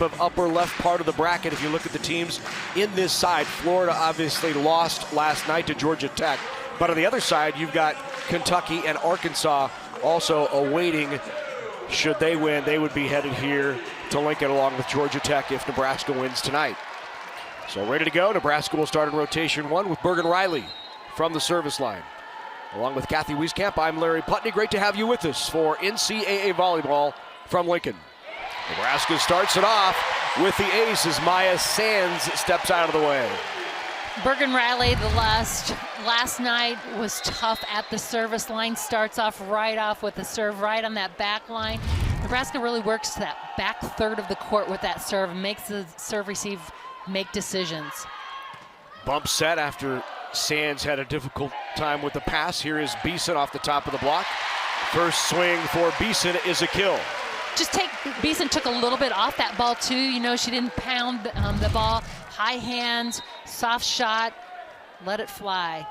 of upper left part of the bracket. If you look at the teams in this side, Florida obviously lost last night to Georgia Tech. But on the other side, you've got Kentucky and Arkansas also awaiting. Should they win, they would be headed here to Lincoln along with Georgia Tech if Nebraska wins tonight. So ready to go. Nebraska will start in rotation one with Bergen Riley from the service line. Along with Kathy Wieskamp, I'm Larry Putney. Great to have you with us for NCAA Volleyball from Lincoln. Nebraska starts it off with the ace as Maya Sands steps out of the way. Bergen Riley, the last night was tough at the service line. Starts off with the serve right on that back line. Nebraska really works to that back third of the court with that serve, makes the serve receive make decisions. Bump set after Sands had a difficult time with the pass. Here is Beeson off the top of the block. First swing for Beeson is a kill. Beeson took a little bit off that ball too. You know, she didn't pound the ball. High hands, soft shot, let it fly.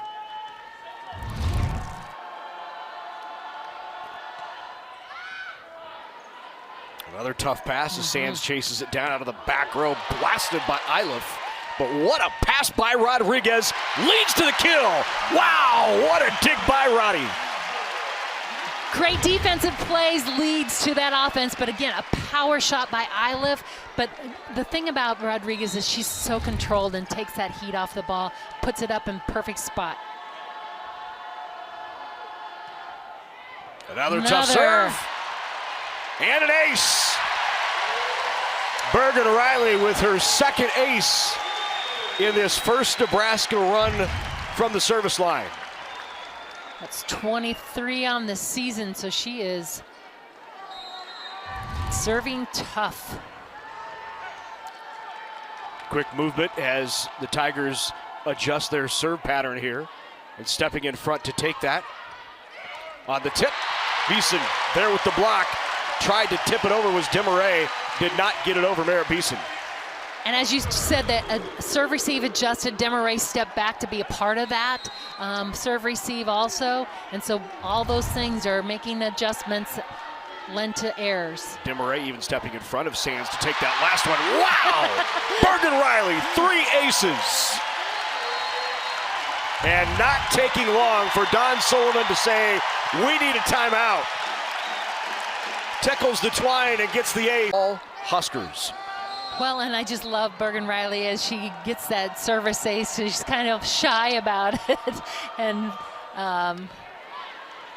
Another tough pass as Sands chases it down out of the back row, blasted by Iliff. But what a pass by Rodriguez, leads to the kill. Wow, what a dig by Roddy. Great defensive plays leads to that offense, but again, a power shot by Iliff. But the thing about Rodriguez is she's so controlled and takes that heat off the ball, puts it up in perfect spot. Another tough serve. And an ace. Bergen Riley with her second ace in this first Nebraska run from the service line. That's 23 on the season, so she is serving tough. Quick movement as the Tigers adjust their serve pattern here, and stepping in front to take that. On the tip, Beeson there with the block. Tried to tip it over was Demaray, did not get it over Merritt Beeson. And as you said, that a serve receive adjusted, Demaray stepped back to be a part of that. Serve receive also, and so all those things are making adjustments lend to errors. Demaray even stepping in front of Sands to take that last one. Wow! Bergen Riley, 3 aces. And not taking long for Don Sullivan to say, we need a timeout. Tickles the twine and gets the ace. All Huskers. Well, and I just love Bergen Riley as she gets that service ace. She's kind of shy about it, and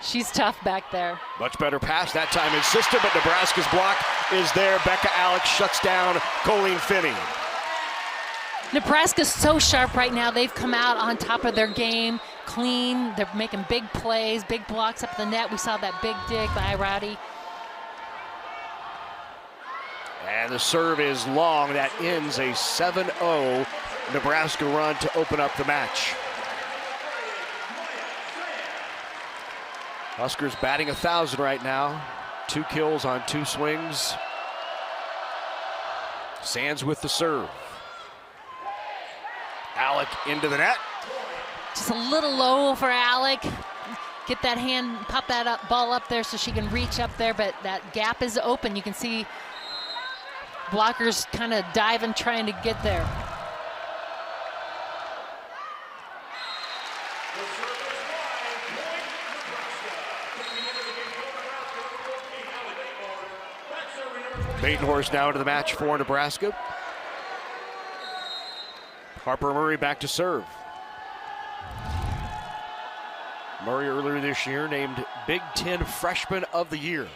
she's tough back there. Much better pass that time insisted, but Nebraska's block is there. Becca Alex shuts down Colleen Finney. Nebraska's so sharp right now. They've come out on top of their game, clean. They're making big plays, big blocks up the net. We saw that big dig by Roddy. And the serve is long. That ends a 7-0 Nebraska run to open up the match. Huskers batting 1,000 right now. 2 kills on 2 swings. Sands with the serve. Alec into the net. Just a little low for Alec. Get that hand, pop that ball up there so she can reach up there, but that gap is open. You can see blockers kind of diving, trying to get there. Batenhorst now into the match for Nebraska. Harper Murray back to serve. Murray earlier this year named Big Ten Freshman of the Year.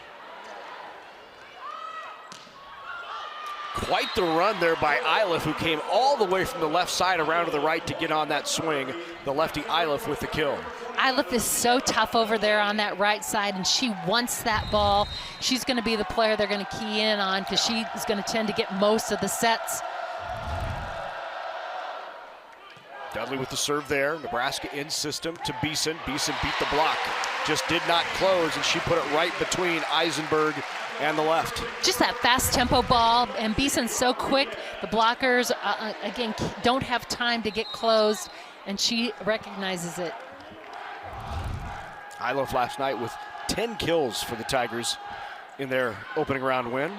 Quite the run there by Iliff, who came all the way from the left side around to the right to get on that swing. The lefty Iliff with the kill. Iliff is so tough over there on that right side, and she wants that ball. She's going to be the player they're going to key in on because she is going to tend to get most of the sets. Dudley with the serve there. Nebraska in system to Beeson. Beeson beat the block. Just did not close, and she put it right between Eisenberg and the left. Just that fast tempo ball, and Beeson's so quick. The blockers, again, don't have time to get closed, and she recognizes it. Iliff last night with 10 kills for the Tigers in their opening round win.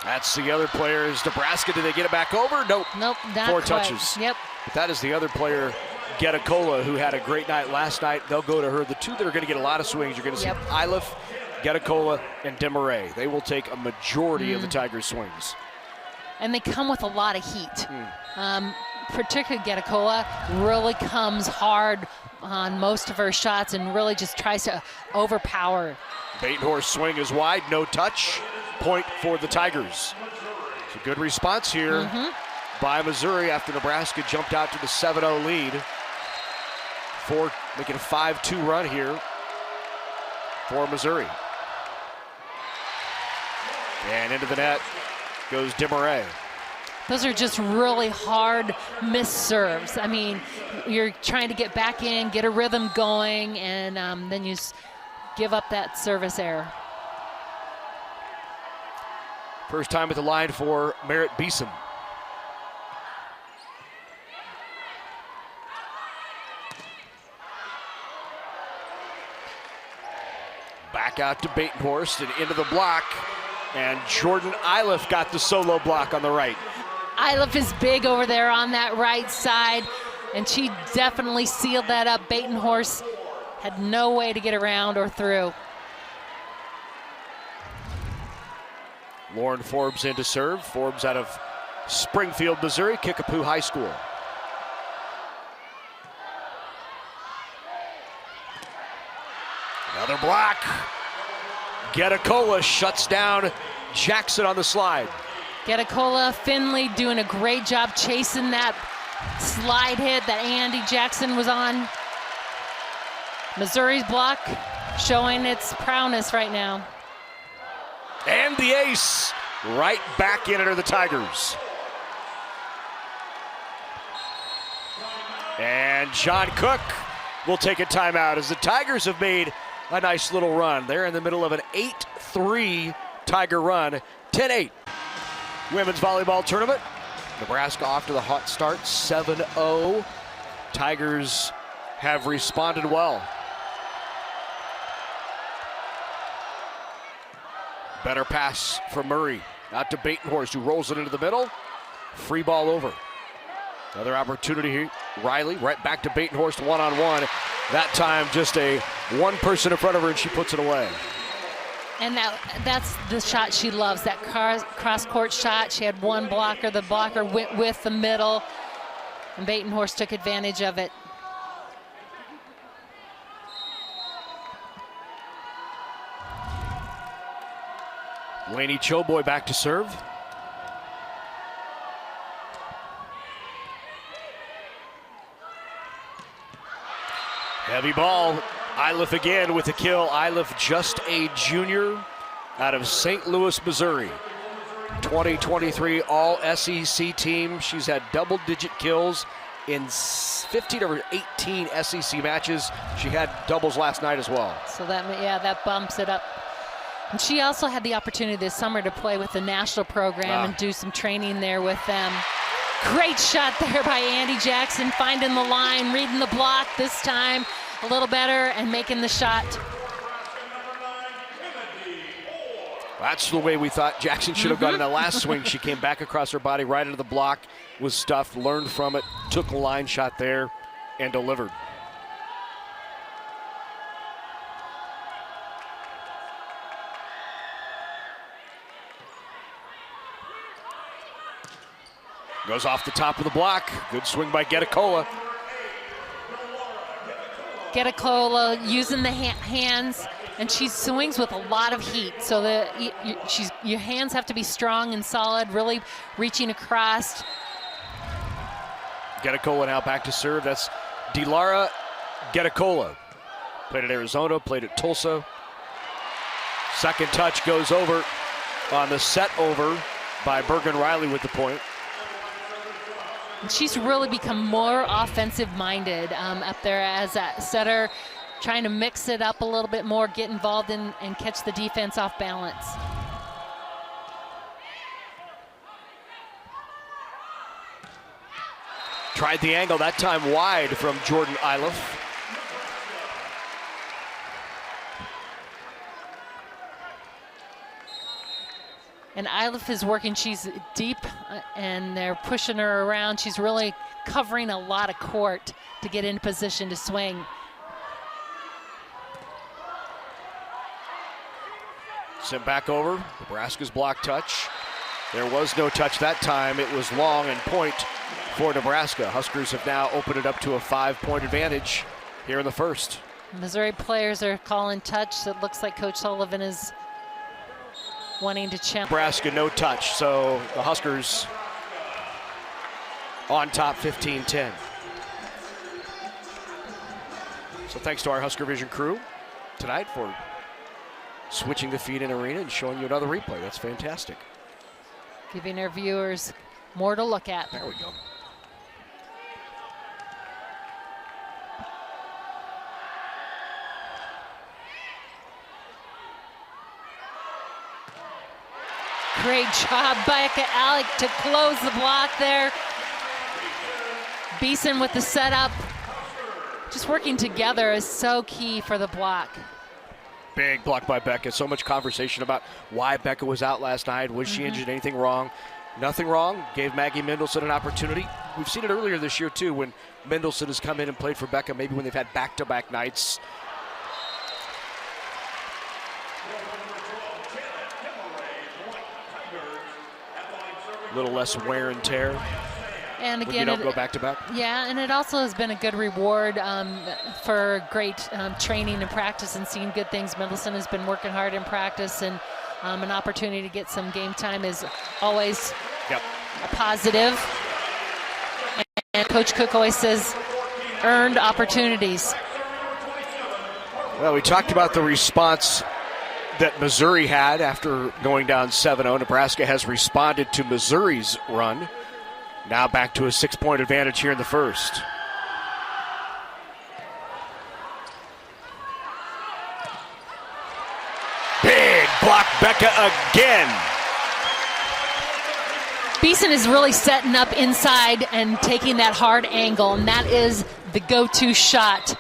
That's the other player. Is Nebraska, did they get it back over? Nope. Nope, not 4 quite. touches. Yep. But that is the other player, Getacola, who had a great night last night. They'll go to her. The two that are going to get a lot of swings, you're going to see Iliff, Getacola, and Desmarais. They will take a majority of the Tigers' swings. And they come with a lot of heat. Particularly Getacola really comes hard on most of her shots and really just tries to overpower. Batenhorst swing is wide, no touch. Point for the Tigers. It's a good response here by Missouri after Nebraska jumped out to the 7-0 lead. Making a 5-2 run here for Missouri. And into the net goes Desmarais. Those are just really hard missed serves. I mean, you're trying to get back in, get a rhythm going, and then you give up that service error. First time at the line for Merritt Beeson. Back out to Batenhorst and into the block. And Jordan Iliff got the solo block on the right. Iliff is big over there on that right side, and she definitely sealed that up. Batenhorst had no way to get around or through. Lauren Forbes in to serve. Forbes out of Springfield, Missouri, Kickapoo High School. Another block. Getacola shuts down Jackson on the slide. Getacola, Finley doing a great job chasing that slide hit that Andy Jackson was on. Missouri's block showing its prowess right now. And the ace right back in under the Tigers. And John Cook will take a timeout as the Tigers have made a nice little run. They're in the middle of an 8-3 Tiger run, 10-8. Women's volleyball tournament. Nebraska off to the hot start, 7-0. Tigers have responded well. Better pass from Murray. Out to Batenhorst, who rolls it into the middle. Free ball over. Another opportunity here. Riley right back to Batenhorst, one-on-one. That time just a one person in front of her, and she puts it away. And that's the shot she loves, that cross-court shot. She had one blocker. The blocker went with the middle, and Batenhorst took advantage of it. Lainey Choboy back to serve. Heavy ball. Iliff again with the kill. Iliff, just a junior out of St. Louis, Missouri. 2023 All-SEC team. She's had double-digit kills in 15 or 18 SEC matches. She had doubles last night as well. So that bumps it up. And she also had the opportunity this summer to play with the national program and do some training there with them. Great shot there by Andy Jackson, finding the line, reading the block this time a little better and making the shot. That's the way we thought Jackson should have gone in that last swing. She came back across her body right into the block, was stuffed, learned from it, took a line shot there, and delivered. Goes off the top of the block. Good swing by Getacola. Getacola using the hands, and she swings with a lot of heat. So your hands have to be strong and solid, really reaching across. Getacola now back to serve. That's Dilara Getacola. Played at Arizona, played at Tulsa. Second touch goes over on the set over by Bergen Riley with the point. She's really become more offensive-minded up there as a setter, trying to mix it up a little bit more, get involved in and catch the defense off balance. Tried the angle, that time wide from Jordan Iliff. And Iliff is working. She's deep, and they're pushing her around. She's really covering a lot of court to get in position to swing. Sent back over. Nebraska's block touch. There was no touch that time. It was long and point for Nebraska. Huskers have now opened it up to a 5-point advantage here in the first. Missouri players are calling touch. It looks like Coach Sullivan is wanting to challenge. Nebraska no touch, so the Huskers on top 15-10. So thanks to our Husker Vision crew tonight for switching the feed in arena and showing you another replay. That's fantastic. Giving our viewers more to look at. There we go. Great job by Alec to close the block there. Beeson with the setup. Just working together is so key for the block. Big block by Becca. So much conversation about why Becca was out last night. Was she injured? Anything wrong? Nothing wrong. Gave Maggie Mendelson an opportunity. We've seen it earlier this year, too, when Mendelson has come in and played for Becca, maybe when they've had back-to-back nights. A little less wear and tear. And again, when you don't go back to back. Yeah, and it also has been a good reward for great training and practice and seeing good things. Mendelson has been working hard in practice, and an opportunity to get some game time is always a positive. And Coach Cook always says, earned opportunities. Well, we talked about the response that Missouri had after going down 7-0. Nebraska has responded to Missouri's run. Now back to a 6-point advantage here in the first. Big block, Becca again. Beeson is really setting up inside and taking that hard angle, and that is the go-to shot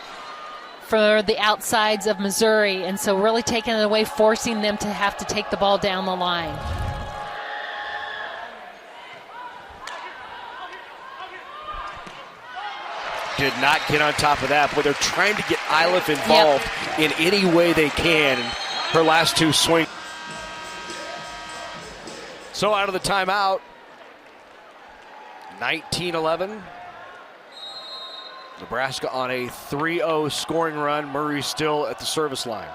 for the outsides of Missouri, and so really taking it away, forcing them to have to take the ball down the line. Did not get on top of that, but they're trying to get Iliff involved in any way they can. Her last two swings. So out of the timeout, 19-11. Nebraska on a 3-0 scoring run. Murray still at the service line.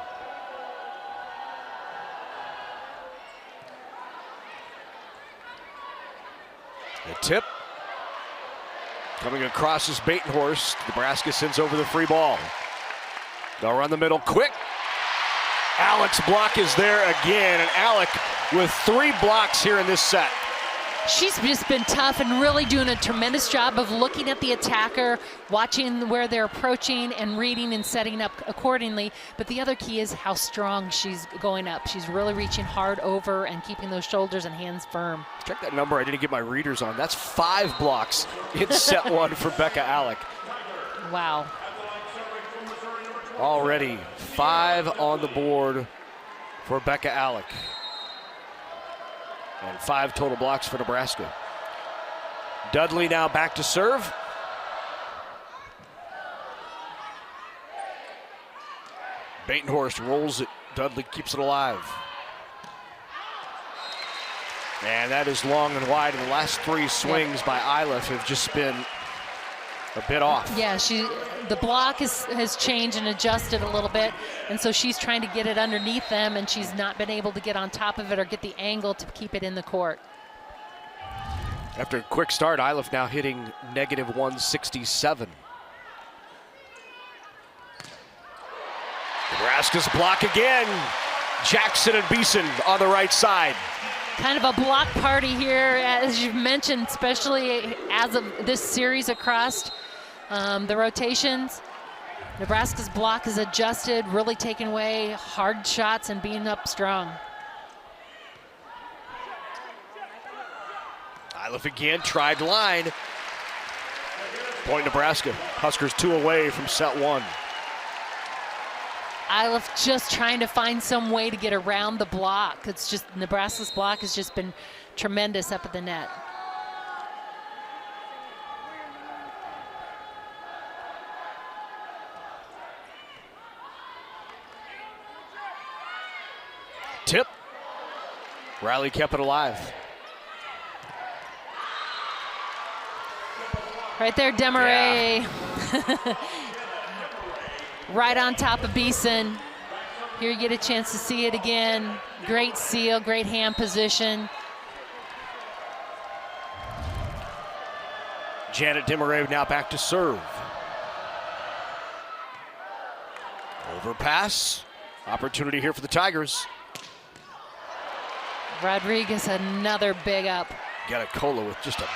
The tip. Coming across is Batenhorst. Nebraska sends over the free ball. They'll run the middle quick. Alec's block is there again, and Alec with 3 blocks here in this set. She's just been tough and really doing a tremendous job of looking at the attacker, watching where they're approaching and reading and setting up accordingly. But the other key is how strong she's going up. She's really reaching hard over and keeping those shoulders and hands firm. Check that number. I didn't get my readers on. That's 5 blocks in set 1 for Becca Alec. Wow. Already 5 on the board for Becca Alec. And 5 total blocks for Nebraska. Dudley now back to serve. Batenhorst rolls it. Dudley keeps it alive. And that is long and wide. And the last 3 swings by Iliff have just been a bit off. Yeah, the block has changed and adjusted a little bit, and so she's trying to get it underneath them, and she's not been able to get on top of it or get the angle to keep it in the court. After a quick start, Iliff now hitting -167. Nebraska's block again. Jackson and Beeson on the right side. Kind of a block party here, as you've mentioned, especially as of this series across the rotations. Nebraska's block is adjusted, really taking away hard shots and being up strong. Iliff again, tried line. Point Nebraska. Huskers 2 away from set 1. Isla just trying to find some way to get around the block. It's just Nebraska's block has just been tremendous up at the net. Tip. Riley kept it alive. Right there, Demaray. Yeah. Right on top of Beeson. Here you get a chance to see it again. Great seal, great hand position. Janet Demaray now back to serve. Overpass. Opportunity here for the Tigers. Rodriguez, another big up. Got a Cola with just a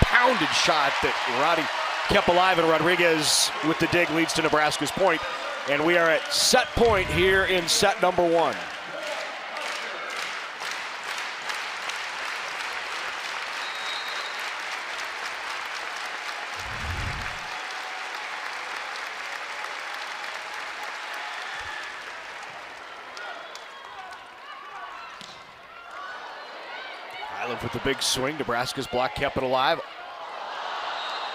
pounded shot that Roddy kept alive, and Rodriguez with the dig leads to Nebraska's point. And we are at set point here in set number 1. Island with the big swing. Nebraska's block kept it alive.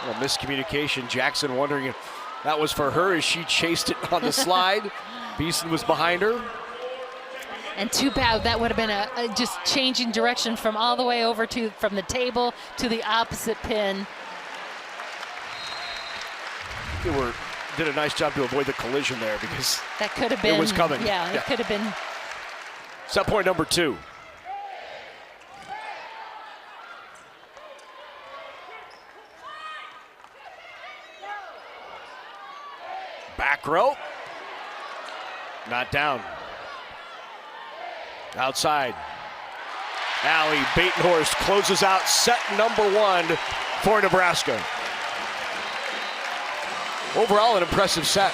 A miscommunication. Jackson wondering if that was for her as she chased it on the slide. Beeson was behind her. And too bad, that would have been a just changing direction from all the way over to from the table to the opposite pin. They did a nice job to avoid the collision there because that could have been. It was coming. Yeah, it could have been. Set point number 2. Back row. Not down. Outside. Allie Batenhorst closes out set number 1 for Nebraska. Overall, an impressive set.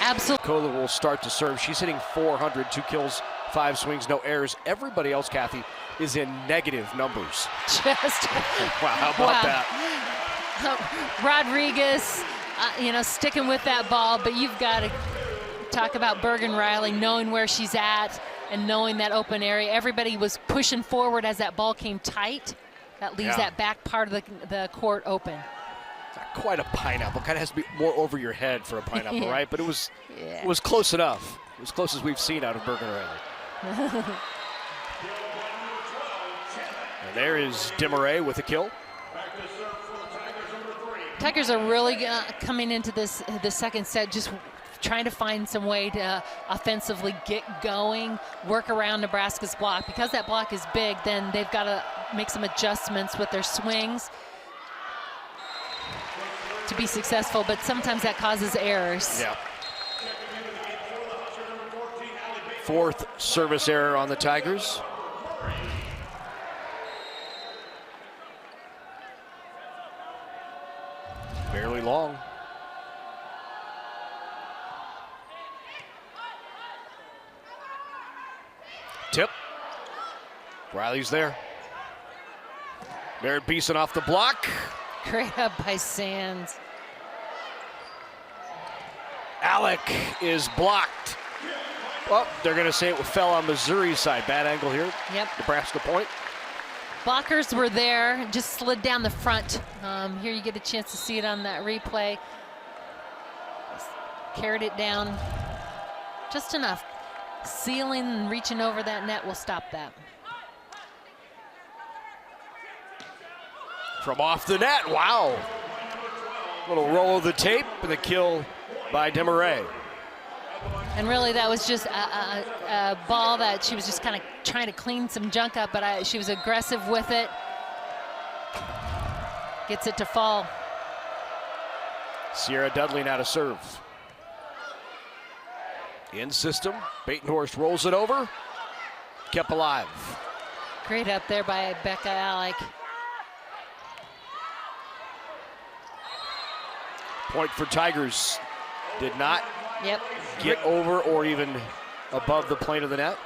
Absolutely. Kola will start to serve. She's hitting 400, 2 kills, 5 swings, no errors. Everybody else, Kathy, is in negative numbers. Just wow, how about that? Rodriguez, sticking with that ball, but you've got to talk about Bergen Riley knowing where she's at and knowing that open area. Everybody was pushing forward as that ball came tight. That leaves that back part of the court open. It's not quite a pineapple. Kind of has to be more over your head for a pineapple, right? But it was close enough. It was close as we've seen out of Bergen Riley. And there is Demaray with a kill. Tigers are really coming into the second set just trying to find some way to offensively get going, work around Nebraska's block. Because that block is big, then they've got to make some adjustments with their swings to be successful, but sometimes that causes errors. Yeah. 4th service error on the Tigers. Barely long. Tip. Riley's there. Merritt Beeson off the block. Great up by Sands. Alec is blocked. Well, they're going to say it fell on Missouri's side. Bad angle here. Yep. Nebraska point. Blockers were there, just slid down the front. Here you get a chance to see it on that replay. Carried it down just enough. Sealing and reaching over that net will stop that. From off the net, wow. Little roll of the tape and the kill by Demaray. And really that was just a ball that she was just kind of trying to clean some junk up, but she was aggressive with it. Gets it to fall. Sierra Dudley now to serve. In system, Batenhorst rolls it over. Kept alive. Great up there by Becca Alec. Point for Tigers. Did not get over or even above the plane of the net.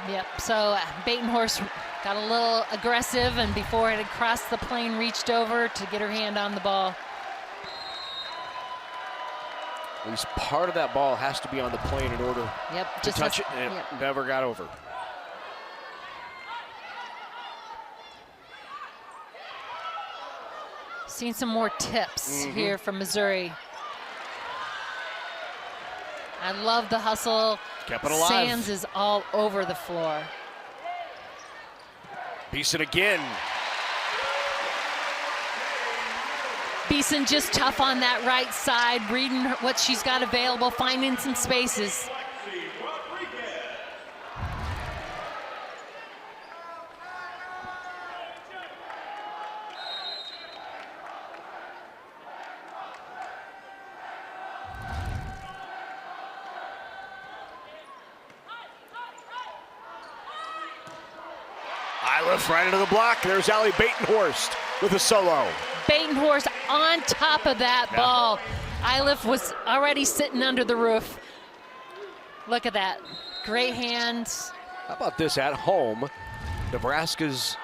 Yep, so Batenhorst got a little aggressive, and before it had crossed the plane, reached over to get her hand on the ball. At least part of that ball has to be on the plane in order to touch it, and it never got over. Seen some more tips here from Missouri. I love the hustle. Kept it alive. Sands is all over the floor. Beeson again. Beeson just tough on that right side, reading what she's got available, finding some spaces. Iliff right into the block. There's Allie Batenhorst with a solo. Batenhorst on top of that ball. Iliff was already sitting under the roof. Look at that. Great hands. How about this at home? Nebraska's,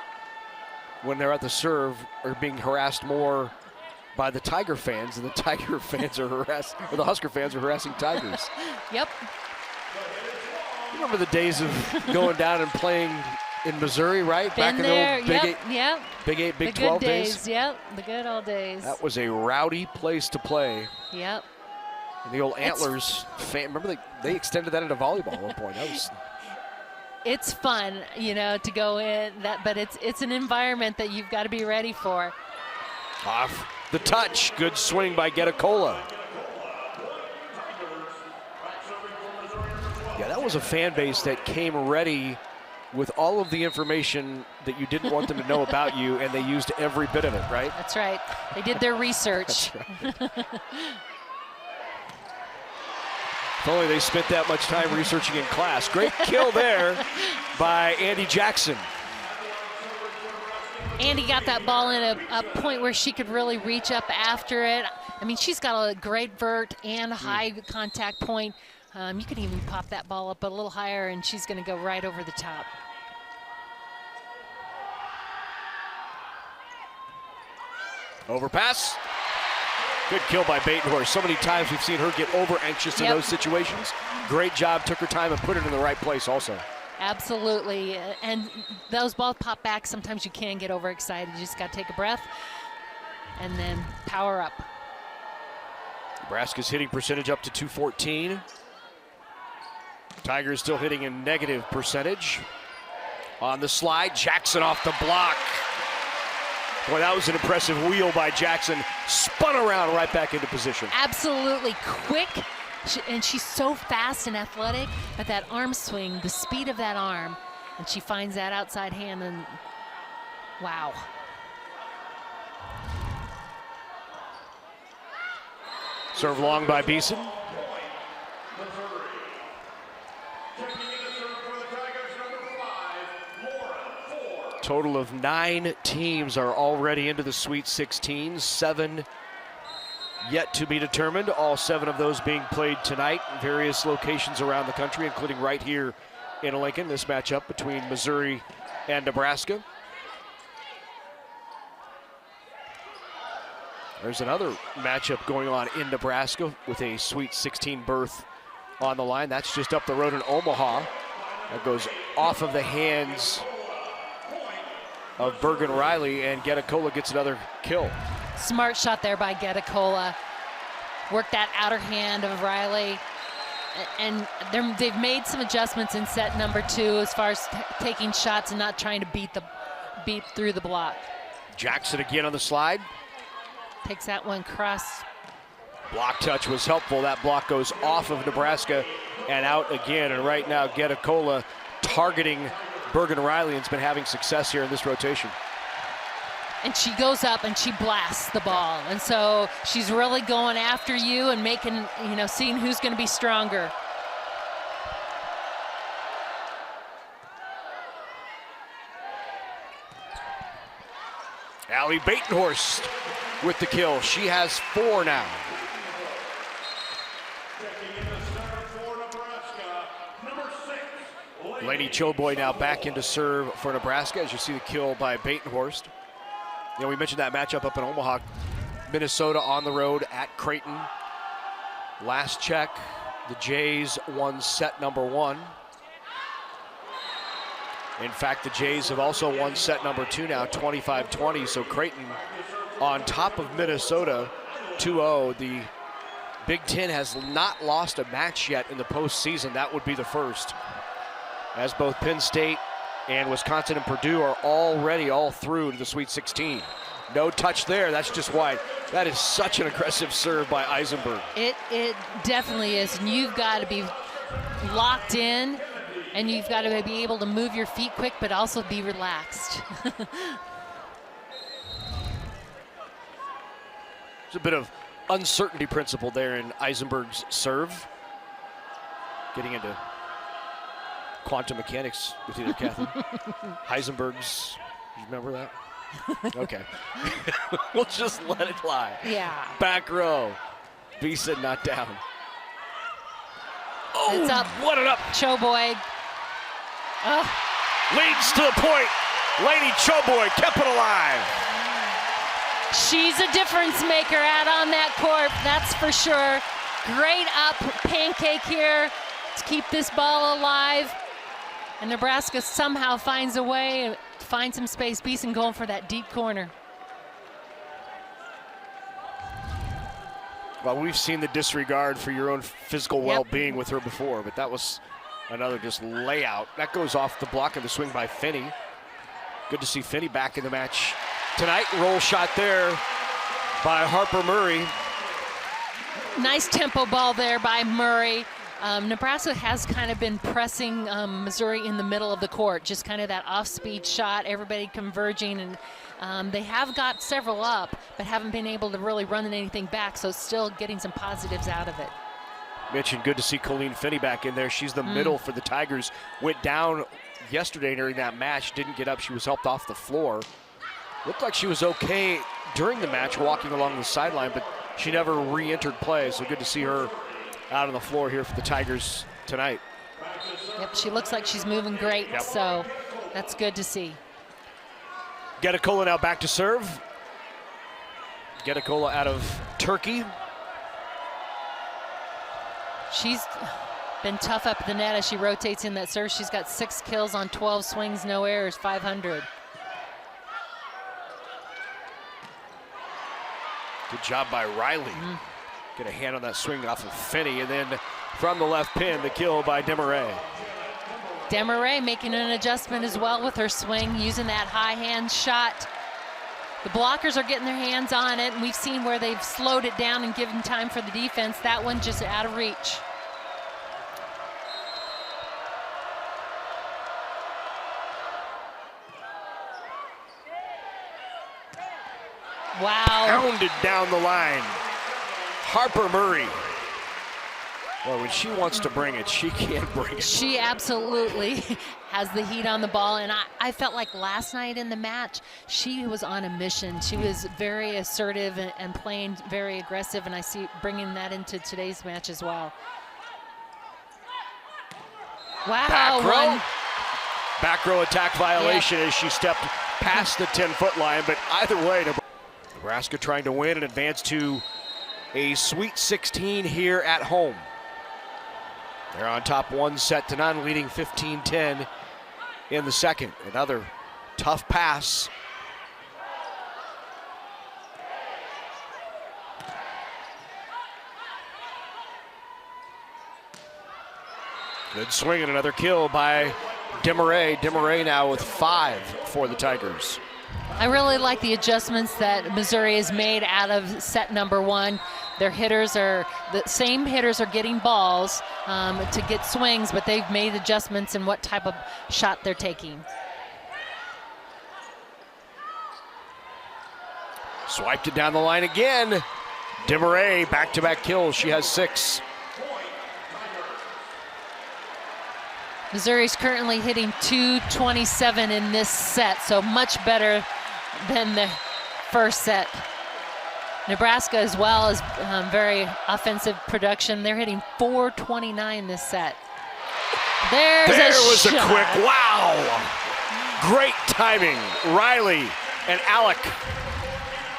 when they're at the serve, are being harassed more by the Tiger fans, and the Tiger fans are harassed, or the Husker fans are harassing Tigers. Yep. You remember the days of going down and playing in Missouri, right? Been Back in there. the old Big 8, Big 12 days. Yep, the good old days. That was a rowdy place to play. Yep. And the old Antlers fan, remember they extended that into volleyball at one point. That was. It's fun, you know, to go in that, but it's an environment that you've got to be ready for. Off the touch, good swing by Getacola. Yeah, that was a fan base that came ready with all of the information that you didn't want them to know about you, and they used every bit of it, right? That's right. They did their research. That's right. If only they spent that much time researching in class. Great kill there by Andy Jackson. Andy got that ball in a point where she could really reach up after it. I mean, she's got a great vert and a high contact point. You can even pop that ball up a little higher, and she's going to go right over the top. Overpass. Good kill by Batenhorst. So many times we've seen her get over anxious in those situations. Great job, took her time and put it in the right place also. Absolutely, and those balls pop back. Sometimes you can get overexcited. You just got to take a breath and then power up. Nebraska's hitting percentage up to 214. Tigers still hitting a negative percentage. On the slide, Jackson off the block. Boy, that was an impressive wheel by Jackson. Spun around right back into position. Absolutely quick, and she's so fast and athletic, but that arm swing, the speed of that arm, and she finds that outside hand, and wow. Serve long by Beeson. Total of 9 teams are already into the Sweet 16, 7 yet to be determined. All 7 of those being played tonight in various locations around the country, including right here in Lincoln. This matchup between Missouri and Nebraska. There's another matchup going on in Nebraska with a Sweet 16 berth on the line. That's just up the road in Omaha. That goes off of the hands of Bergen Riley, and Getacola gets another kill. Smart shot there by Getacola. Worked that outer hand of Riley. And they've made some adjustments in set number 2 as far as taking shots and not trying to beat through the block. Jackson again on the slide. Takes that one cross. Block touch was helpful. That block goes off of Nebraska and out again. And right now, Getacola targeting Bergen Riley and's been having success here in this rotation. And she goes up and she blasts the ball. And so she's really going after you and making, seeing who's going to be stronger. Allie Batenhorst with the kill. She has 4 now. Lady Choboy now back into serve for Nebraska, as you see the kill by Batenhorst. We mentioned that matchup up in Omaha, Minnesota on the road at Creighton. Last check, the Jays won set number 1. In fact, the Jays have also won set number 2 now, 25-20. So Creighton on top of Minnesota, 2-0. The Big Ten has not lost a match yet in the postseason. That would be the first, as both Penn State and Wisconsin and Purdue are already all through to the Sweet 16. No touch there. That's just wide. That is such an aggressive serve by Eisenberg. It definitely is. And you've got to be locked in, and you've got to be able to move your feet quick, but also be relaxed. There's a bit of uncertainty principle there in Eisenberg's serve. Getting into quantum mechanics with you there, Catherine. Heisenberg's, you remember that? Okay. We'll just let it fly. Yeah. Back row. Beeson not down. Oh, it's up. What an up. Choboy. Leads to the point. Lady Choboy kept it alive. She's a difference maker out on that court, that's for sure. Great up pancake here to keep this ball alive. And Nebraska somehow finds a way to find some space. Beeson going for that deep corner. Well, we've seen the disregard for your own physical well-being with her before, but that was another just layout. That goes off the block of the swing by Finney. Good to see Finney back in the match tonight. Roll shot there by Harper Murray. Nice tempo ball there by Murray. Nebraska has kind of been pressing Missouri in the middle of the court, just kind of that off-speed shot, everybody converging, and they have got several up, but haven't been able to really run anything back, so still getting some positives out of it. Mitch, and good to see Colleen Finney back in there. She's the middle for the Tigers. Went down yesterday during that match, didn't get up. She was helped off the floor. Looked like she was okay during the match, walking along the sideline, but she never re-entered play, so good to see her out on the floor here for the Tigers tonight. Yep, she looks like she's moving great, so that's good to see. Getacola now back to serve. Getacola out of Turkey. She's been tough up the net as she rotates in that serve. She's got 6 kills on 12 swings, no errors, 500. Good job by Riley. Get a hand on that swing off of Finney, and then from the left pin, the kill by Desmarais. Desmarais making an adjustment as well with her swing, using that high hand shot. The blockers are getting their hands on it, and we've seen where they've slowed it down and given time for the defense. That one just out of reach. Wow. Pounded down the line. Harper Murray. Well, when she wants to bring it, she can bring it. She absolutely has the heat on the ball, and I felt like last night in the match, she was on a mission. She was very assertive and playing very aggressive, and I see bringing that into today's match as well. Wow. Back row. Back row attack violation as she stepped past the 10-foot line, but either way, Nebraska trying to win and advance to a Sweet 16 here at home. They're on top 1-0, leading 15-10 in the second. Another tough pass. Good swing and another kill by Desmarais. Desmarais now with 5 for the Tigers. I really like the adjustments that Missouri has made out of set number 1. Their hitters are, the same hitters are getting balls to get swings, but they've made adjustments in what type of shot they're taking. Swiped it down the line again. Desmarais, back-to-back kills. She has 6. Missouri's currently hitting .227 in this set, so much better than the first set. Nebraska as well is very offensive production. They're hitting .429 this set. There was a quick, wow. Great timing. Riley and Alec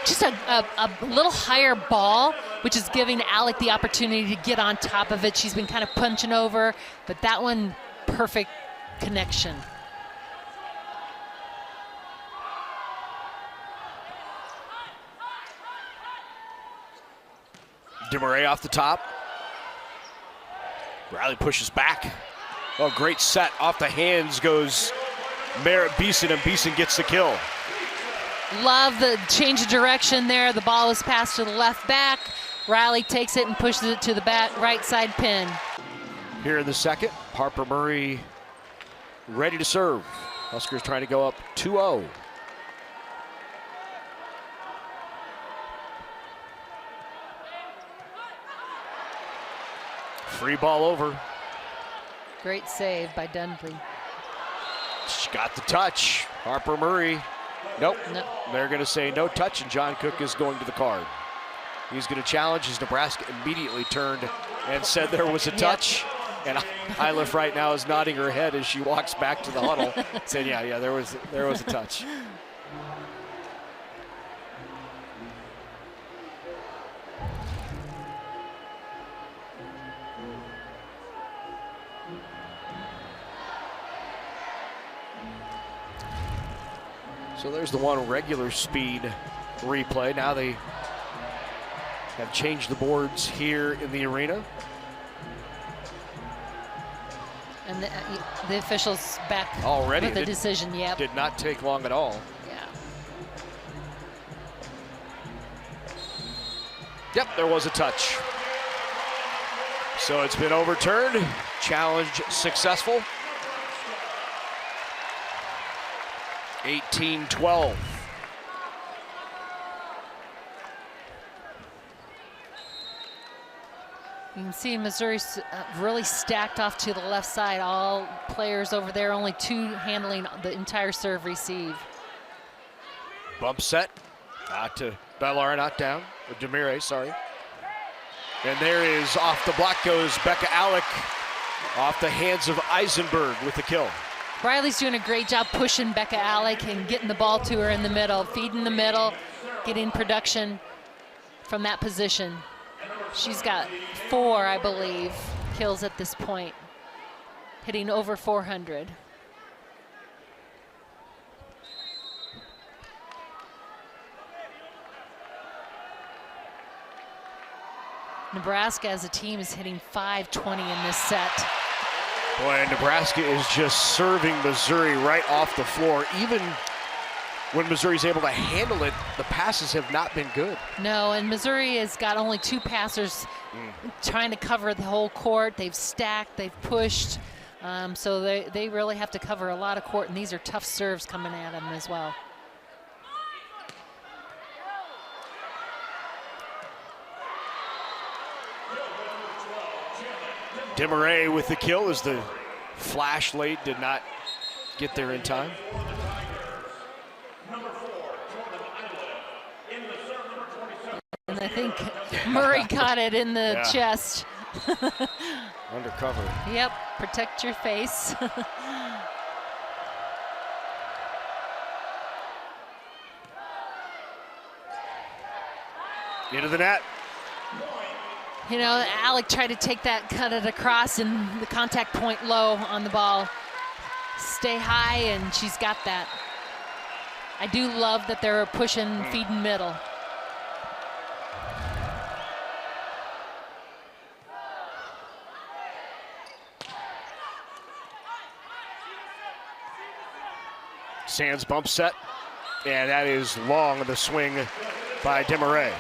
just a little higher ball, which is giving Alec the opportunity to get on top of it. She's been kind of punching over, but that one, perfect connection. DeMarais off the top. Riley pushes back. Oh, great set. Off the hands goes Merritt Beeson, and Beeson gets the kill. Love the change of direction there. The ball was passed to the left back. Riley takes it and pushes it to the back right side pin. Here in the second, Harper Murray ready to serve. Huskers trying to go up 2-0. Free ball over. Great save by Dundley. She got the touch. Harper Murray. Nope. No. They're going to say no touch, and John Cook is going to the card. He's going to challenge as Nebraska immediately turned and said there was a touch. And Iliff right now is nodding her head as she walks back to the huddle, saying, yeah, there was a touch. So there's the one regular speed replay. Now they have changed the boards here in the arena. And the officials back already with the decision, yep. Did not take long at all. Yeah. Yep, there was a touch. So it's been overturned. Challenge successful. 18-12. You can see Missouri's really stacked off to the left side. All players over there, only two handling the entire serve receive. Bump set. Out to Bellar, not down. Or DeMarais, sorry. And there is, off the block goes Becca Alec. Off the hands of Eisenberg with the kill. Riley's doing a great job pushing Becca Alec and getting the ball to her in the middle, feeding the middle, getting production from that position. She's got 4, I believe, kills at this point, hitting over 400. Nebraska as a team is hitting 520 in this set. Boy, Nebraska is just serving Missouri right off the floor. Even when Missouri's able to handle it, the passes have not been good. No, and Missouri has got only 2 passers trying to cover the whole court. They've stacked, they've pushed, so they really have to cover a lot of court, and these are tough serves coming at them as well. DeMarais with the kill as the flash late did not get there in time. And I think Murray caught it in the chest. Undercover. Yep, protect your face. Into the net. You know, Alec tried to take that, cut it across, and the contact point low on the ball. Stay high, and she's got that. I do love that they're pushing, feeding middle. Sands bump set, and that is long, the swing by DeMarais.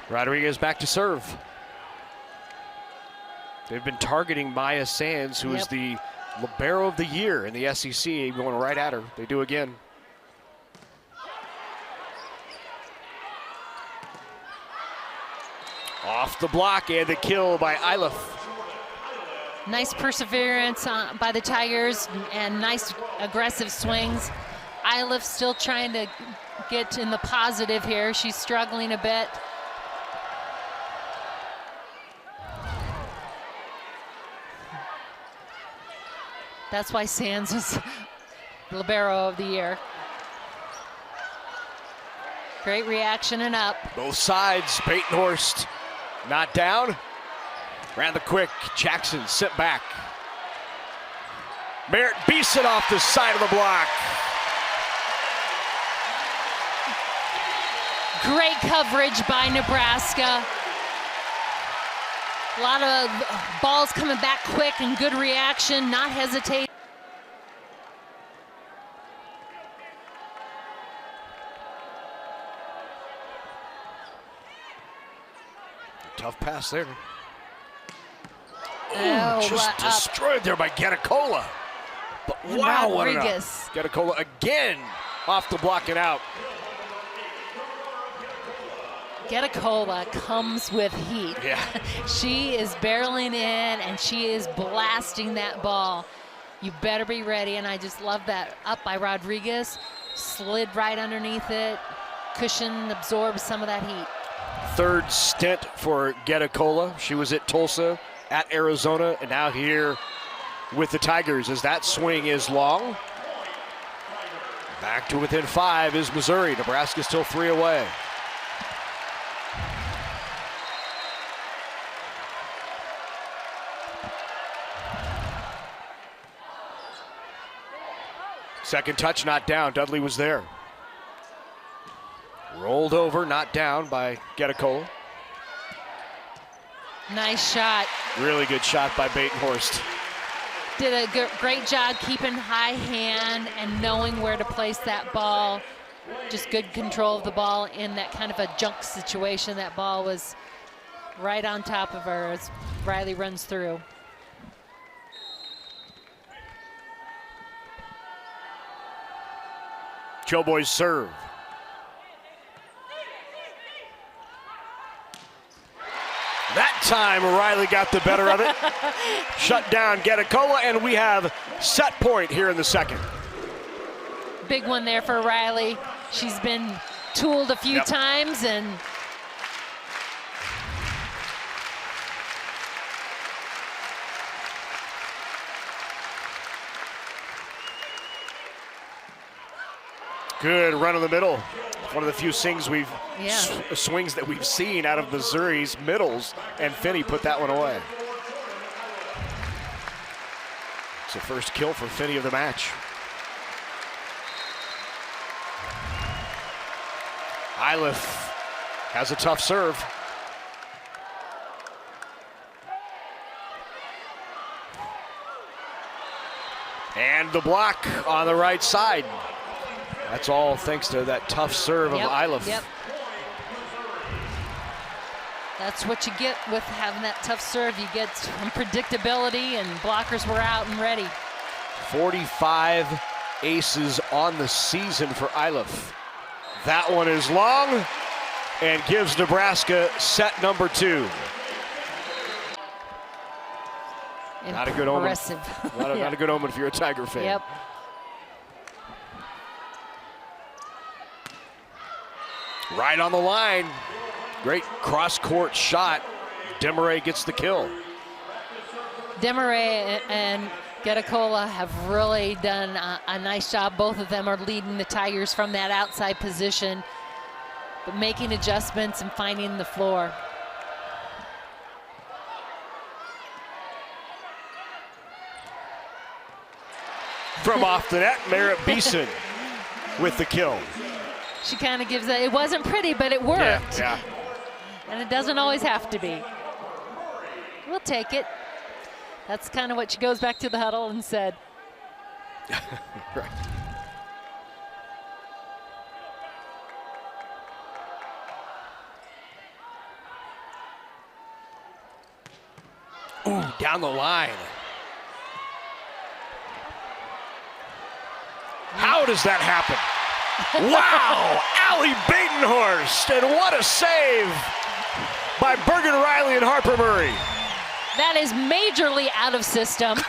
Rodriguez back to serve. They've been targeting Maya Sands, who is the libero of the year in the SEC, going right at her. They do again. Off the block, and the kill by Iliff. Nice perseverance by the Tigers, and nice aggressive swings. Iliff still trying to get in the positive here. She's struggling a bit. That's why Sands was libero of the year. Great reaction and up. Both sides, Batenhorst not down. Ran the quick, Jackson sent back. Merritt Beeson off the side of the block. Great coverage by Nebraska. A lot of balls coming back quick and good reaction, not hesitate. Tough pass there. Oh, just destroyed there by Getacola. But wow, what an up. Getacola again off the block and out. Getacola comes with heat. Yeah. She is barreling in and she is blasting that ball. You better be ready, and I just love that up by Rodriguez. Slid right underneath it. Cushion absorbs some of that heat. Third stint for Getacola. She was at Tulsa, at Arizona, and now here with the Tigers as that swing is long. Back to within 5 is Missouri. Nebraska still 3 away. Second touch, not down. Dudley was there. Rolled over, not down by Getacola. Nice shot. Really good shot by Batenhorst. Did a great job keeping high hand and knowing where to place that ball. Just good control of the ball in that kind of a junk situation. That ball was right on top of her as Riley runs through. Choboy's serve. That time Riley got the better of it. Shut down Getacola, and we have set point here in the second. Big one there for Riley. She's been tooled a few times, and good run in the middle. One of the few swings that we've seen out of Missouri's middles, and Finney put that one away. It's the first kill for Finney of the match. Iliff has a tough serve. And the block on the right side. That's all thanks to that tough serve of Iliff. Yep. That's what you get with having that tough serve. You get unpredictability, and blockers were out and ready. 45 aces on the season for Iliff. That one is long and gives Nebraska set number 2. Not a good omen. Not a good omen if you're a Tiger fan. Yep. Right on the line. Great cross-court shot. Demaray gets the kill. Demaray and Getacola have really done a nice job. Both of them are leading the Tigers from that outside position, but making adjustments and finding the floor. From off the net, Merritt Beeson with the kill. She kind of gives that. It wasn't pretty, but it worked. Yeah. And it doesn't always have to be. We'll take it. That's kind of what she goes back to the huddle and said. Right. Ooh, down the line. How does that happen? Wow, Allie Batenhorst, and what a save by Bergen Riley and Harper Murray. That is majorly out of system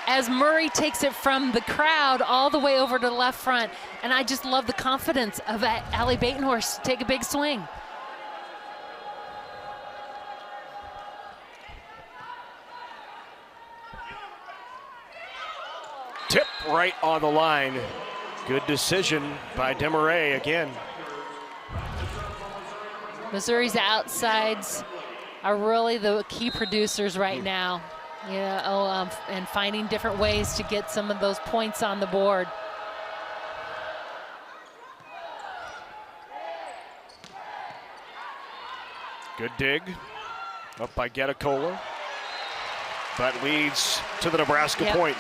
as Murray takes it from the crowd all the way over to the left front. And I just love the confidence of Allie Batenhorst to take a big swing. tip right on the line. Good decision by Desmarais again. Missouri's outsides are really the key producers right now. And finding different ways to get some of those points on the board. Good dig up by Getacola, but leads to the Nebraska point.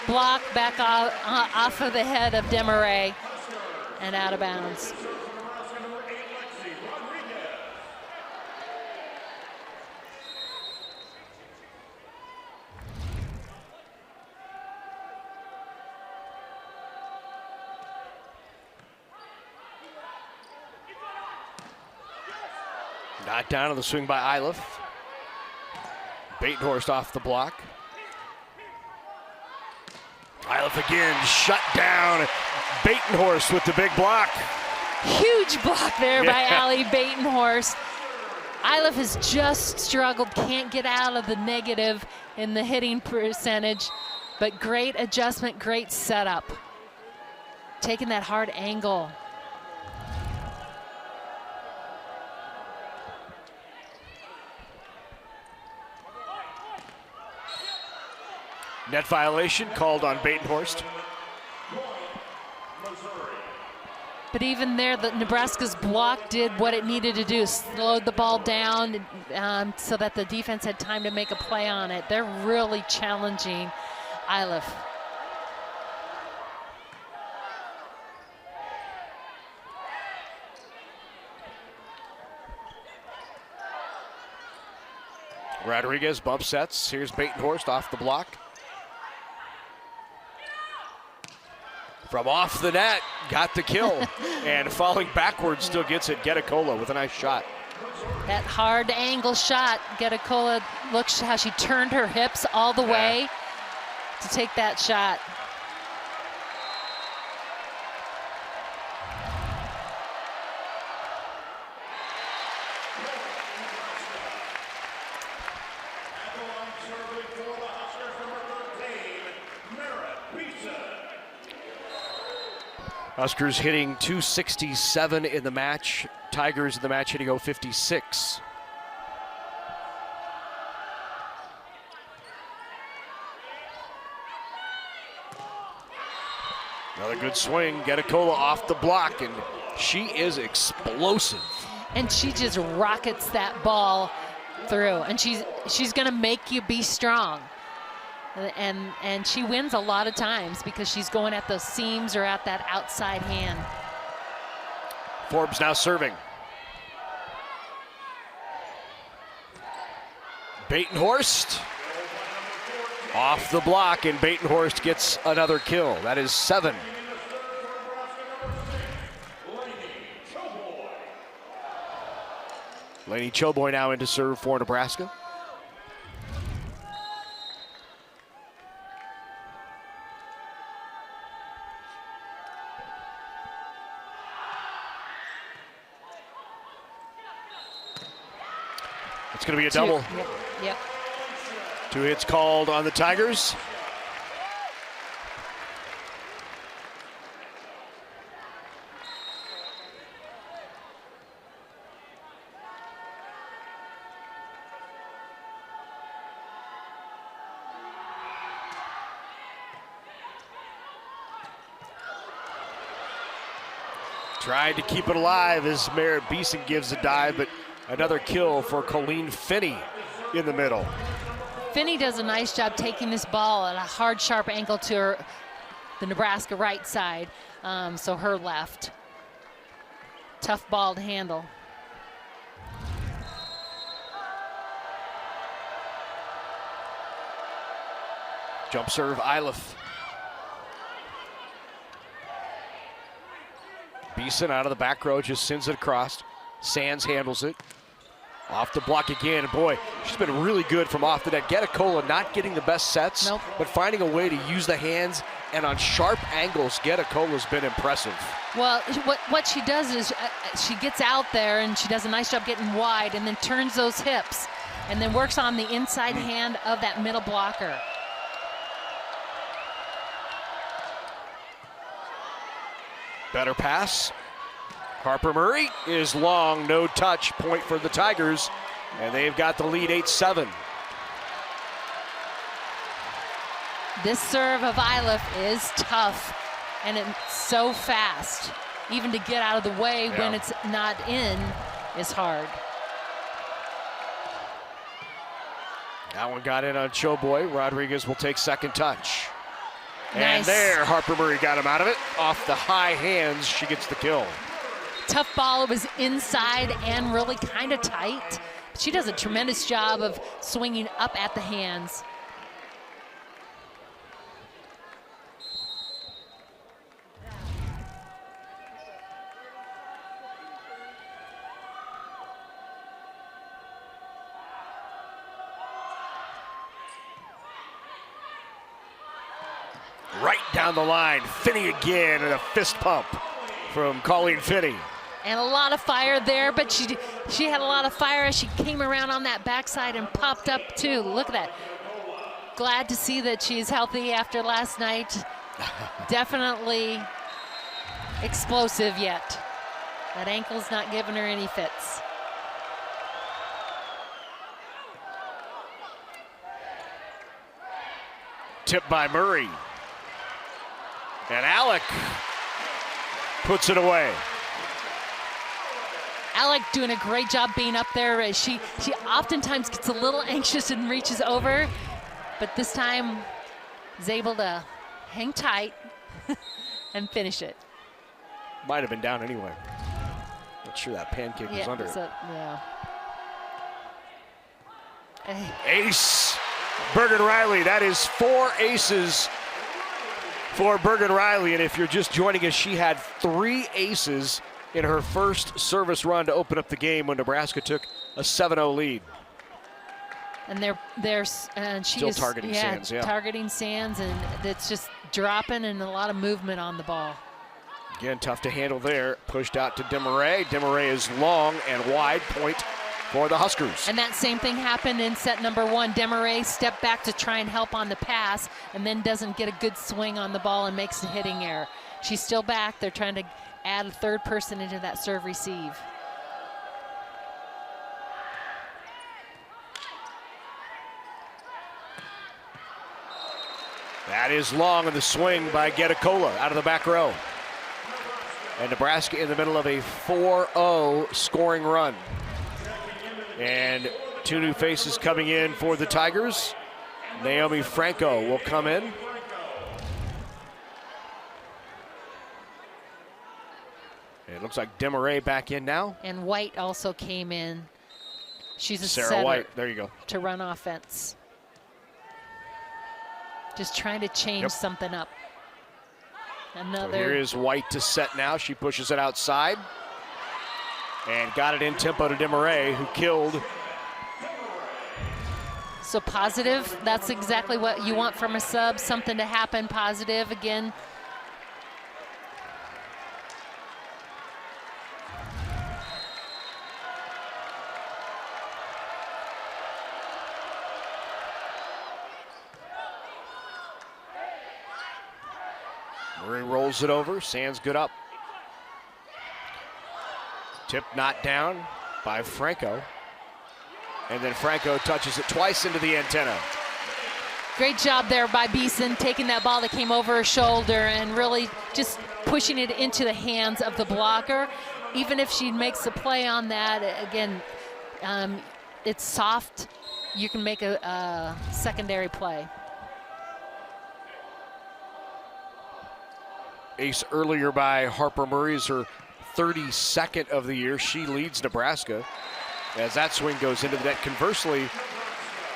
Block back off of the head of Desmarais and out of bounds. Not down on the swing by Iliff. Batenhorst off the block. Iliff again, shut down. Batenhorst with the big block. Huge block there by Allie Batenhorst. Iliff has just struggled, can't get out of the negative in the hitting percentage, but great adjustment, great setup. Taking that hard angle. Net violation called on Batenhorst. But even there, Nebraska's block did what it needed to do, slowed the ball down so that the defense had time to make a play on it. They're really challenging Iliff. Rodriguez bump sets. Here's Batenhorst off the block. From off the net, got the kill. And falling backwards, still gets it. Getacola with a nice shot. That hard angle shot. Getacola, look how she turned her hips all the way to take that shot. Huskers hitting .267 in the match. Tigers in the match hitting .056. Another good swing. Getacola off the block, and she is explosive. And she just rockets that ball through. And she's going to make you be strong. And she wins a lot of times because she's going at those seams or at that outside hand. Forbes now serving. Batenhorst off the block, and Batenhorst gets another kill. That is 7. Lainey Choboy now in to serve for Nebraska. It's going to be a double. Yep. 2 hits called on the Tigers. Tried to keep it alive as Merritt Beeson gives a dive, but another kill for Colleen Finney in the middle. Finney does a nice job taking this ball at a hard, sharp angle to the Nebraska right side, so her left. Tough ball to handle. Jump serve, Iliff. Beeson out of the back row, just sends it across. Sands handles it. Off the block again, and boy, she's been really good from off the net. Getacola not getting the best sets, but finding a way to use the hands, and on sharp angles, Getacola's been impressive. Well, what she does is she gets out there and she does a nice job getting wide and then turns those hips and then works on the inside hand of that middle blocker. Better pass. Harper Murray is long, no touch, point for the Tigers, and they've got the lead 8-7. This serve of Iliff is tough, and it's so fast. Even to get out of the way when it's not in is hard. That one got in on Choboy. Rodriguez will take second touch. Nice. And there, Harper Murray got him out of it. Off the high hands, she gets the kill. Tough ball. It was inside and really kind of tight. She does a tremendous job of swinging up at the hands. Right down the line, Finney again, and a fist pump from Colleen Finney. And a lot of fire there, but she had a lot of fire as she came around on that backside and popped up too. Look at that. Glad to see that she's healthy after last night. Definitely explosive yet. That ankle's not giving her any fits. Tipped by Murray. And Alec puts it away. Alec doing a great job being up there. She oftentimes gets a little anxious and reaches over, but this time is able to hang tight and finish it. Might have been down anyway. Not sure that pancake was under. Ace, Bergen Riley. That is 4 aces for Bergen Riley, and if you're just joining us, she had 3 aces in her first service run to open up the game when Nebraska took a 7-0 lead. And she still is targeting Sands, targeting Sands, and it's just dropping and a lot of movement on the ball. Again, tough to handle there. Pushed out to Desmarais. Desmarais is long and wide, point for the Huskers. And that same thing happened in set number 1. Desmarais stepped back to try and help on the pass and then doesn't get a good swing on the ball and makes a hitting error. She's still back. They're trying to add a third person into that serve receive. That is long in the swing by Getacola out of the back row. And Nebraska in the middle of a 4-0 scoring run. And 2 new faces coming in for the Tigers. Naomi Franco will come in. It looks like Desmarais back in now. And White also came in. She's a Sarah setter White, there you go. To run offense. Just trying to change something up. So here is White to set now. She pushes it outside. And got it in tempo to Desmarais, who killed. So positive, that's exactly what you want from a sub, something to happen positive again. Murray rolls it over, Sands good up. Tip not down by Franco. And then Franco touches it twice into the antenna. Great job there by Beeson, taking that ball that came over her shoulder and really just pushing it into the hands of the blocker. Even if she makes a play on that, again, it's soft. You can make a secondary play. Ace earlier by Harper Murray is her 32nd of the year. She leads Nebraska as that swing goes into the net. Conversely,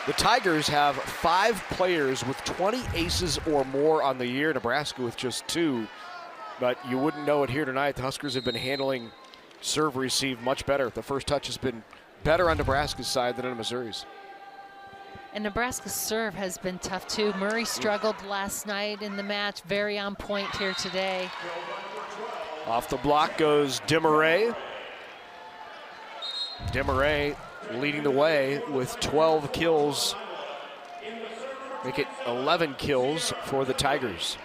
the Tigers have 5 players with 20 aces or more on the year. Nebraska with just 2. But you wouldn't know it here tonight. The Huskers have been handling serve receive much better. The first touch has been better on Nebraska's side than on Missouri's. And Nebraska's serve has been tough too. Murray struggled last night in the match. Very on point here today. Off the block goes Desmarais. Desmarais leading the way with 12 kills. Make it 11 kills for the Tigers.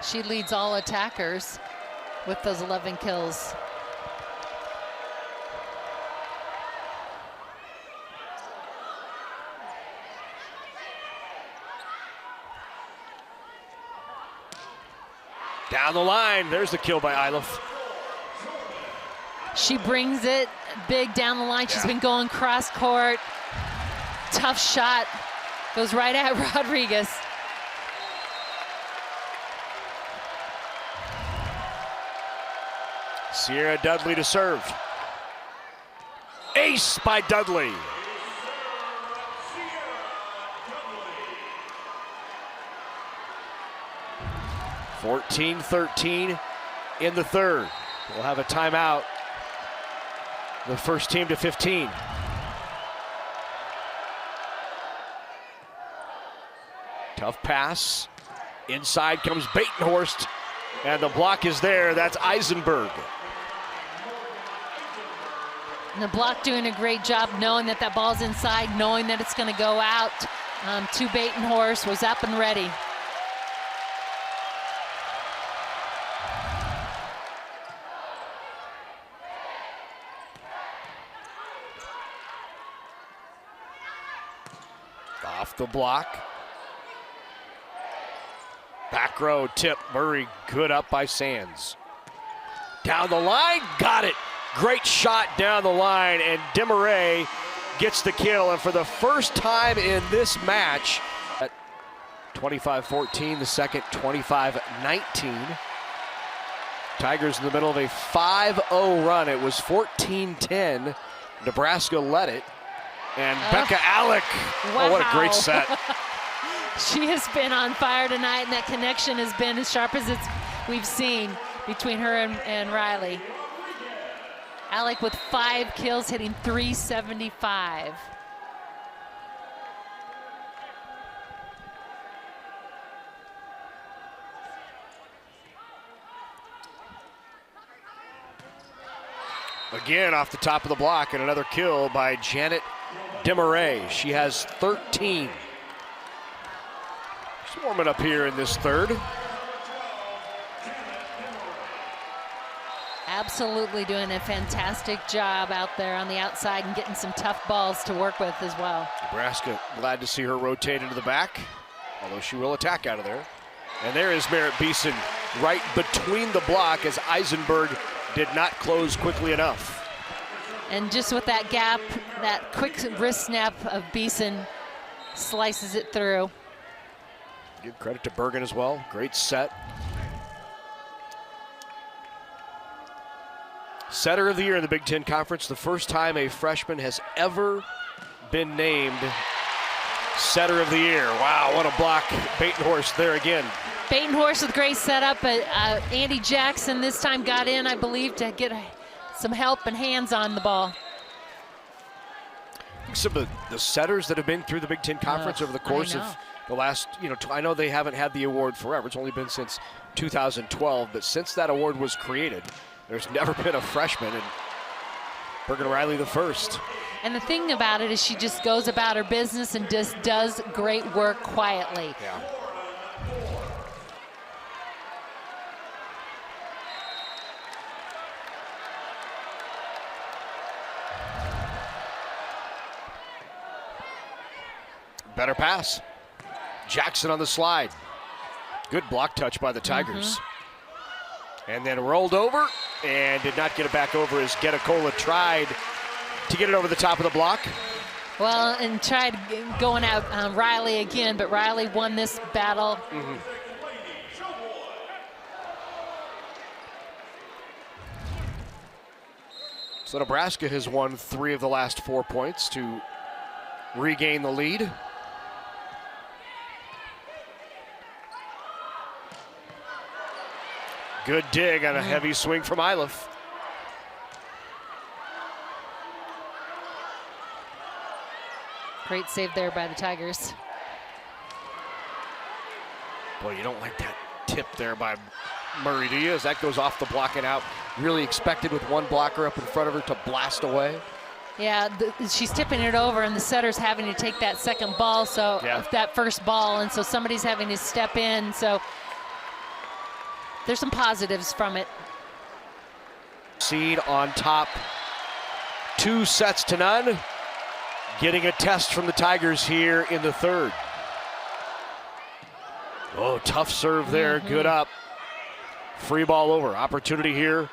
She leads all attackers with those 11 kills. Down the line, there's the kill by Eilif. She brings it big down the line. She's been going cross court. Tough shot. Goes right at Rodriguez. Sierra Dudley to serve. Ace by Dudley. – 14-13 in the third. We'll have a timeout. The first team to 15. Tough pass. Inside comes Batenhorst, and the block is there. That's Eisenberg. And the block doing a great job knowing that that ball's inside, knowing that it's going to go out to Batenhorst, was up and ready. Off the block. Back row tip. Murray good up by Sands. Down the line, got it. Great shot down the line, and Demaray gets the kill. And for the first time in this match, at 25-14, the second 25-19. Tigers in the middle of a 5-0 run. It was 14-10. Nebraska led it. And Becca Alec, wow. Oh, what a great set. She has been on fire tonight, and that connection has been as sharp as we've seen between her and Riley. Alec with 5 kills, hitting .375. Again off the top of the block, and another kill by Janet Demaray. She has 13. She's warming up here in this third. Absolutely doing a fantastic job out there on the outside and getting some tough balls to work with as well. Nebraska glad to see her rotate into the back, although she will attack out of there. And there is Merritt Beeson right between the block as Eisenberg did not close quickly enough. And just with that gap, that quick wrist snap of Beeson slices it through. Give credit to Bergen as well. Great set. Setter of the year in the Big Ten Conference. The first time a freshman has ever been named setter of the year. Wow, what a block. Batenhorst there again. Batenhorst with great setup, but Andy Jackson this time got in, I believe, to get some help and hands on the ball. Some of the setters that have been through the Big Ten Conference over the course of the last, I know they haven't had the award forever. It's only been since 2012, but since that award was created, there's never been a freshman, and Bergen Riley the first. And the thing about it is she just goes about her business and just does great work quietly. Yeah. Better pass. Jackson on the slide. Good block touch by the Tigers. And then rolled over and did not get it back over as Getacola tried to get it over the top of the block. Well, and tried going out Riley again, but Riley won this battle. So Nebraska has won 3 of the last 4 points to regain the lead. Good dig on a heavy swing from Eilif. Great save there by the Tigers. Boy, you don't like that tip there by Murray, do you? As that goes off the block and out. Really expected with one blocker up in front of her to blast away. Yeah, she's tipping it over, and the setter's having to take that second ball, so that first ball, and so somebody's having to step in. So there's some positives from it. Seed on top, 2-0. Getting a test from the Tigers here in the third. Oh, tough serve there, good up. Free ball over, opportunity here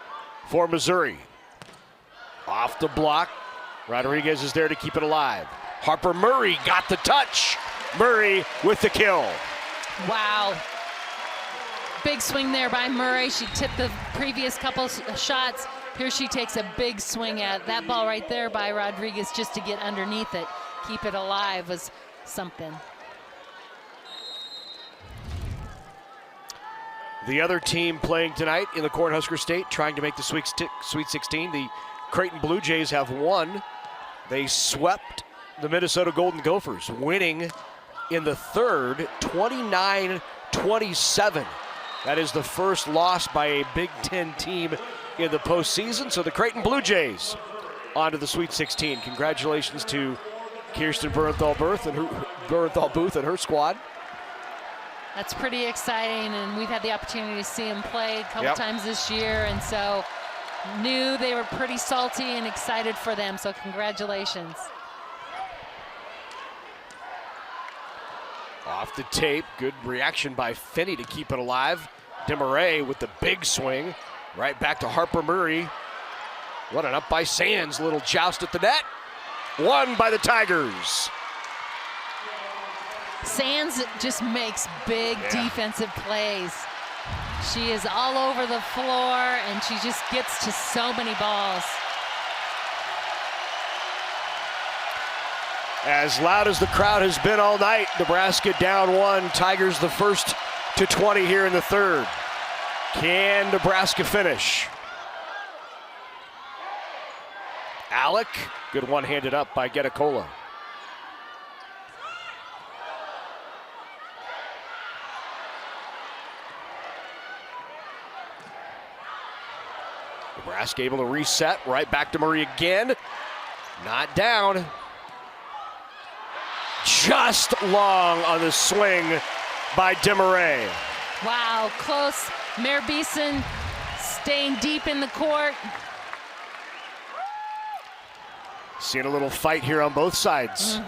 for Missouri. Off the block, Rodriguez is there to keep it alive. Harper Murray got the touch. Murray with the kill. Wow. Big swing there by Murray. She tipped the previous couple shots. Here she takes a big swing at that ball right there by Rodriguez just to get underneath it. Keep it alive was something. The other team playing tonight in the Cornhusker State trying to make the Sweet 16, the Creighton Blue Jays have won. They swept the Minnesota Golden Gophers, winning in the third, 29-27. That is the first loss by a Big Ten team in the postseason. So the Creighton Blue Jays onto the Sweet 16. Congratulations to Kirsten Bernthal-Booth and her squad. That's pretty exciting, and we've had the opportunity to see them play a couple times this year, and so knew they were pretty salty and excited for them, so congratulations. Off the tape, good reaction by Finney to keep it alive. Demarais with the big swing, right back to Harper Murray. What an up by Sands, little joust at the net. Won by the Tigers. Sands just makes big defensive plays. She is all over the floor, and she just gets to so many balls. As loud as the crowd has been all night, Nebraska down 1. Tigers the first to 20 here in the third. Can Nebraska finish? Alec, good one-handed up by Getacola. Nebraska able to reset, right back to Murray again. Not down. Just long on the swing by Demarais. Wow, close. Mare Beeson staying deep in the court. Seeing a little fight here on both sides.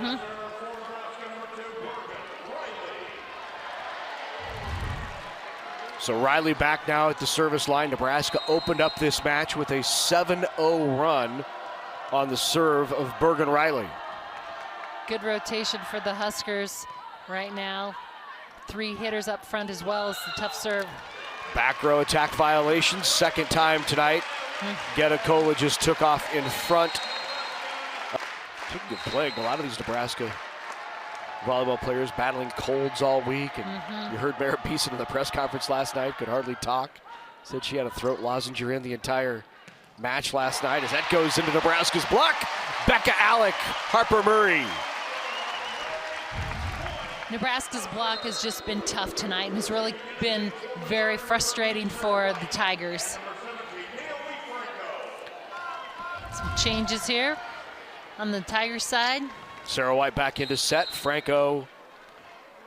So Riley back now at the service line. Nebraska opened up this match with a 7-0 run on the serve of Bergen Riley. Good rotation for the Huskers right now. 3 hitters up front as well as the tough serve. Back row attack violations, second time tonight. Getacola just took off in front. Good play. A lot of these Nebraska volleyball players battling colds all week. And you heard Mare Beeson in the press conference last night, could hardly talk. Said she had a throat lozenge in the entire match last night. As that goes into Nebraska's block, Becca Alec, Harper Murray. Nebraska's block has just been tough tonight and has really been very frustrating for the Tigers. Some changes here on the Tigers side. Sarah White back into set. Franco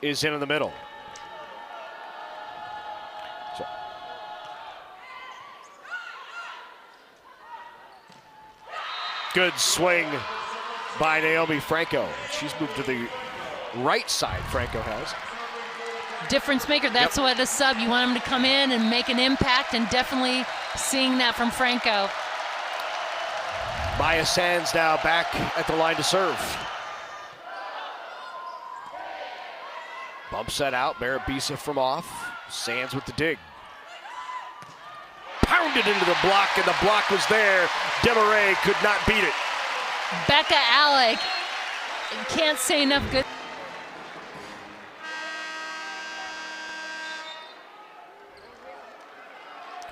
is in the middle. So. Good swing by Naomi Franco. She's moved to the right side, Franco has. Difference maker, that's what a sub, you want him to come in and make an impact, and definitely seeing that from Franco. Maya Sands now back at the line to serve. Bump set out, Mare Beeson from off. Sands with the dig. Pounded into the block, and the block was there. Demarais could not beat it. Becca Alec, can't say enough good.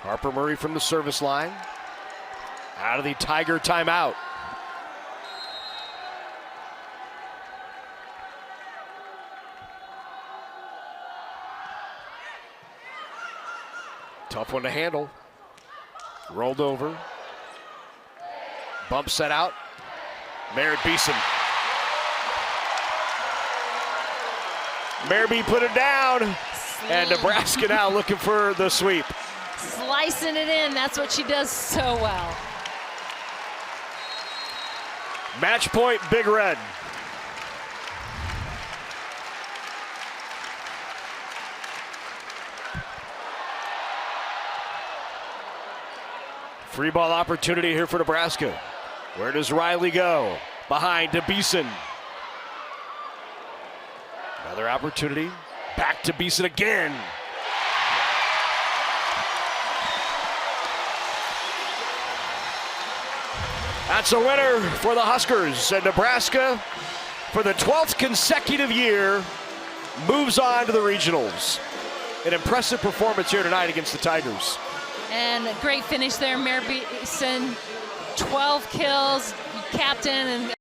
Harper Murray from the service line. Out of the Tiger timeout. Tough one to handle. Rolled over. Bump set out. Mare Beeson. Mare B put it down. And Nebraska now looking for the sweep. Slicing it in, that's what she does so well. Match point, Big Red. Free ball opportunity here for Nebraska. Where does Riley go? Behind to Beeson. Another opportunity. Back to Beeson again. That's a winner for the Huskers. And Nebraska, for the 12th consecutive year, moves on to the regionals. An impressive performance here tonight against the Tigers. And a great finish there, Mayor Beeson. 12 kills, captain, and